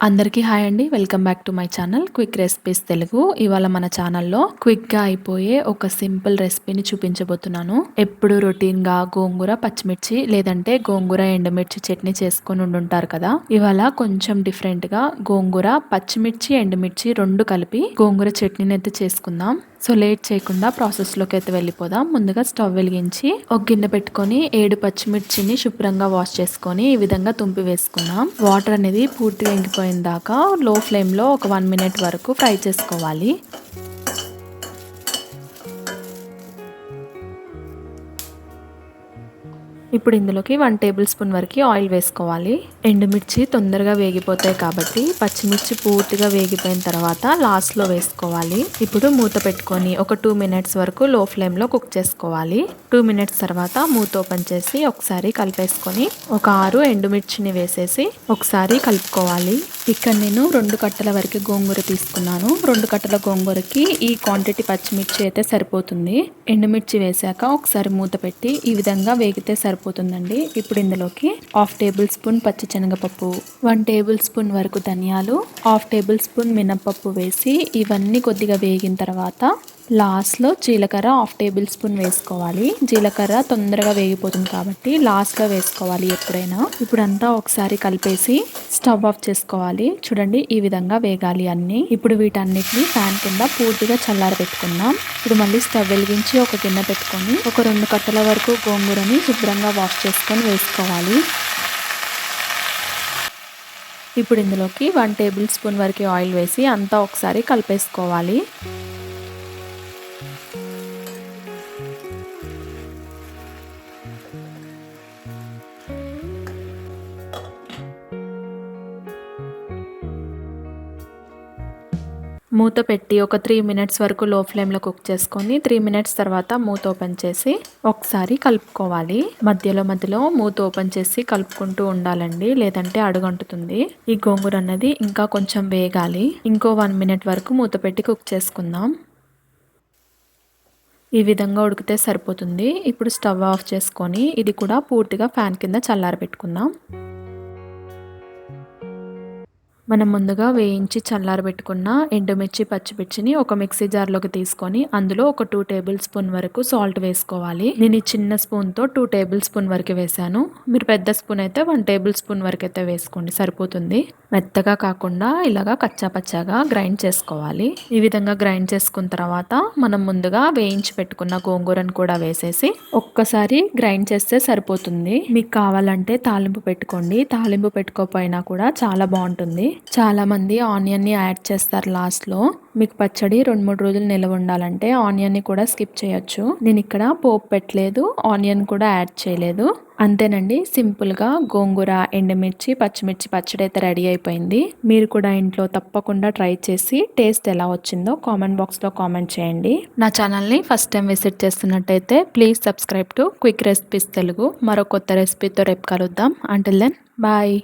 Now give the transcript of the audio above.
అందరికీ హాయ్ అండి. Welcome back to my channel quick recipes Telugu. ఇవాళ మన ఛానల్లో క్విక్గా అయిపోయే ఒక సింపుల్ రెసిపీని చూపించబోతున్నాను. ఎప్పుడు రొటీన్గా గోంగూర పచ్చిమిర్చి లేదంటే గోంగూర ఎండుమిర్చి చట్నీ చేసుకొని ఉండుంటారు కదా. ఇవాళ కొంచెం డిఫరెంట్గా గోంగూర పచ్చిమిర్చి ఎండుమిర్చి రెండు కలిపి గోంగూర చట్నీని అయితే చేసుకుందాం. సో లేట్ చేయకుండా ప్రాసెస్లోకి అయితే వెళ్ళిపోదాం. ముందుగా స్టవ్ వెలిగించి ఒక గిన్నె పెట్టుకొని 7 పచ్చిమిర్చిని శుభ్రంగా వాష్ చేసుకొని ఈ విధంగా తుంపి వేసుకుందాం. వాటర్ అనేది పూర్తిగా ఇంకిపోయిన దాకా లో ఫ్లేమ్లో ఒక 1 మినిట్ వరకు ఫ్రై చేసుకోవాలి. ఇప్పుడు ఇందులోకి 1 టేబుల్ స్పూన్ వరకు ఆయిల్ వేసుకోవాలి. ఎండుమిర్చి తొందరగా వేగిపోతాయి కాబట్టి పచ్చిమిర్చి పూర్తిగా వేగిపోయిన తర్వాత లాస్ట్లో వేసుకోవాలి. ఇప్పుడు మూత పెట్టుకొని ఒక 2 మినిట్స్ వరకు లో ఫ్లేమ్లో కుక్ చేసుకోవాలి. 2 మినిట్స్ తర్వాత మూత ఓపెన్ చేసి ఒకసారి కలిపేసుకొని ఒక 6 ఎండుమిర్చిని వేసేసి ఒకసారి కలుపుకోవాలి. ఇక్కడ నేను 2 కట్టల వరకు గోంగూర తీసుకున్నాను. 2 కట్టల గోంగూరకి ఈ క్వాంటిటీ పచ్చిమిర్చి అయితే సరిపోతుంది. ఎండుమిర్చి వేసాక ఒకసారి మూత పెట్టి ఈ విధంగా వేగితే సరిపోతుందండి. ఇప్పుడు ఇందులోకి 1/2 టేబుల్ స్పూన్ పచ్చిశనగపప్పు, 1 టేబుల్ స్పూన్ వరకు ధనియాలు, 1/2 టేబుల్ స్పూన్ మినపప్పు వేసి ఇవన్నీ కొద్దిగా వేగిన తర్వాత లాస్ట్లో జీలకర్ర 1/2 టేబుల్ స్పూన్ వేసుకోవాలి. జీలకర్ర తొందరగా వేగిపోతుంది కాబట్టి లాస్ట్లో వేసుకోవాలి ఎప్పుడైనా. ఇప్పుడు అంతా ఒకసారి కలిపేసి స్టవ్ ఆఫ్ చేసుకోవాలి. చూడండి ఈ విధంగా వేగాలి అన్నీ. ఇప్పుడు వీటన్నిటిని ఫ్యాన్ కింద పూర్తిగా చల్లారబెట్టుకుందాం. ఇప్పుడు మళ్ళీ స్టవ్ వెలిగించి ఒక గిన్నె పెట్టుకొని ఒక 2 కట్టల వరకు గోంగూరని శుభ్రంగా వాష్ చేసుకొని వేసుకోవాలి. ఇప్పుడు ఇందులోకి 1 టేబుల్ స్పూన్ వరకు ఆయిల్ వేసి అంతా ఒకసారి కలిపేసుకోవాలి. మూత పెట్టి ఒక 3 మినిట్స్ వరకు లో ఫ్లేమ్లో కుక్ చేసుకొని 3 మినిట్స్ తర్వాత మూత ఓపెన్ చేసి ఒకసారి కలుపుకోవాలి. మధ్యలో మూత ఓపెన్ చేసి కలుపుకుంటూ ఉండాలండి, లేదంటే అడుగంటుతుంది. ఈ గోంగూర అన్నది ఇంకా కొంచెం వేగాలి. ఇంకో 1 మినిట్ వరకు మూత పెట్టి కుక్ చేసుకుందాం. ఈ విధంగా ఉడికితే సరిపోతుంది. ఇప్పుడు స్టవ్ ఆఫ్ చేసుకొని ఇది కూడా పూర్తిగా ఫ్యాన్ కింద చల్లారబెట్టుకుందాం. మనం ముందుగా వేయించి చల్లారబెట్టుకున్న ఎండుమిర్చి పచ్చిమిర్చిని ఒక మిక్సీ జార్లోకి తీసుకొని అందులో ఒక 2 టేబుల్ స్పూన్ వరకు సాల్ట్ వేసుకోవాలి. నేను ఈ చిన్న స్పూన్తో 2 టేబుల్ స్పూన్ వరకు వేసాను. మీరు పెద్ద స్పూన్ అయితే 1 టేబుల్ స్పూన్ వరకు అయితే వేసుకోండి, సరిపోతుంది. మెత్తగా కాకుండా ఇలాగా కచ్చాపచ్చాగా గ్రైండ్ చేసుకోవాలి. ఈ విధంగా గ్రైండ్ చేసుకున్న తర్వాత మనం ముందుగా వేయించి పెట్టుకున్న గోంగూరను కూడా వేసేసి ఒక్కసారి గ్రైండ్ చేస్తే సరిపోతుంది. మీకు కావాలంటే తాలింపు పెట్టుకోండి, తాలింపు పెట్టుకోకపోయినా కూడా చాలా బాగుంటుంది. చాలా మంది ఆనియన్ ని యాడ్ చేస్తారు లాస్ట్ లో. మీకు పచ్చడి 2-3 రోజులు నిల్వ ఉండాలంటే ఆనియన్ ని కూడా స్కిప్ చేయొచ్చు. నేను ఇక్కడ పోపు పెట్టలేదు, ఆనియన్ కూడా యాడ్ చేయలేదు. అంతేనండి, సింపుల్ గా గోంగూర ఎండుమిర్చి పచ్చిమిర్చి పచ్చడి అయితే రెడీ అయిపోయింది. మీరు కూడా ఇంట్లో తప్పకుండా ట్రై చేసి టేస్ట్ ఎలా వచ్చిందో కామెంట్ బాక్స్ లో కామెంట్ చేయండి. నా ఛానల్ ని ఫస్ట్ టైం విజిట్ చేస్తున్నట్టయితే please subscribe to quick recipes Telugu. మరో కొత్త రెసిపీతో రేపు కలుద్దాం. Until then bye.